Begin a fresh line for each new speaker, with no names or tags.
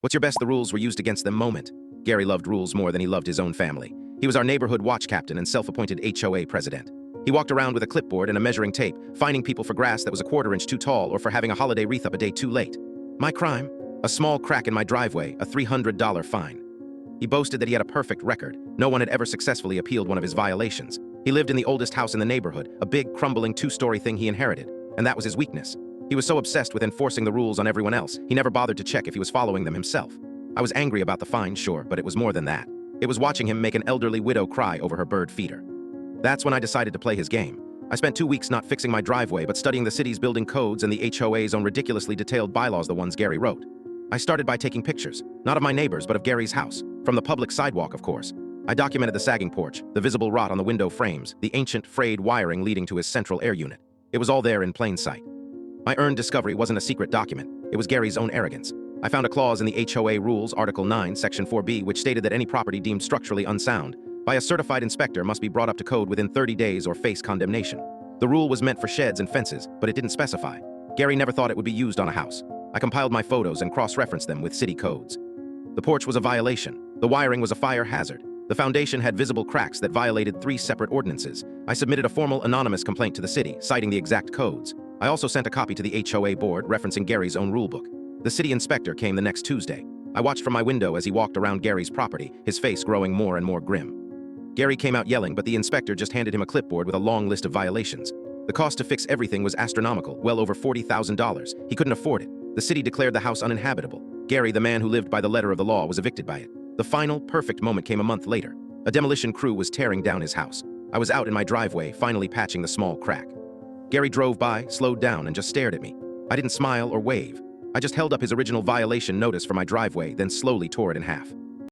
What's your best the rules were used against them moment? Gary loved rules more than he loved his own family. He was our neighborhood watch captain and self-appointed HOA president. He walked around with a clipboard and a measuring tape, fining people for grass that was a quarter-inch too tall or for having a holiday wreath up a day too late. My crime? A small crack in my driveway, a $300 fine. He boasted that he had a perfect record. No one had ever successfully appealed one of his violations. He lived in the oldest house in the neighborhood, a big, crumbling two-story thing he inherited, and that was his weakness. He was so obsessed with enforcing the rules on everyone else, he never bothered to check if he was following them himself. I was angry about the fine, sure, but it was more than that. It was watching him make an elderly widow cry over her bird feeder. That's when I decided to play his game. I spent 2 weeks not fixing my driveway, but studying the city's building codes and the HOA's own ridiculously detailed bylaws, the ones Gary wrote. I started by taking pictures, not of my neighbors, but of Gary's house, from the public sidewalk, of course. I documented the sagging porch, the visible rot on the window frames, the ancient, frayed wiring leading to his central air unit. It was all there in plain sight. My earned discovery wasn't a secret document. It was Gary's own arrogance. I found a clause in the HOA rules, Article 9, Section 4B, which stated that any property deemed structurally unsound by a certified inspector must be brought up to code within 30 days or face condemnation. The rule was meant for sheds and fences, but it didn't specify. Gary never thought it would be used on a house. I compiled my photos and cross-referenced them with city codes. The porch was a violation. The wiring was a fire hazard. The foundation had visible cracks that violated 3 separate ordinances. I submitted a formal anonymous complaint to the city, citing the exact codes. I also sent a copy to the HOA board, referencing Gary's own rulebook. The city inspector came the next Tuesday. I watched from my window as he walked around Gary's property, his face growing more and more grim. Gary came out yelling, but the inspector just handed him a clipboard with a long list of violations. The cost to fix everything was astronomical, well over $40,000. He couldn't afford it. The city declared the house uninhabitable. Gary, the man who lived by the letter of the law, was evicted by it. The final, perfect moment came a month later. A demolition crew was tearing down his house. I was out in my driveway, finally patching the small crack. Gary drove by, slowed down, and just stared at me. I didn't smile or wave. I just held up his original violation notice for my driveway, then slowly tore it in half.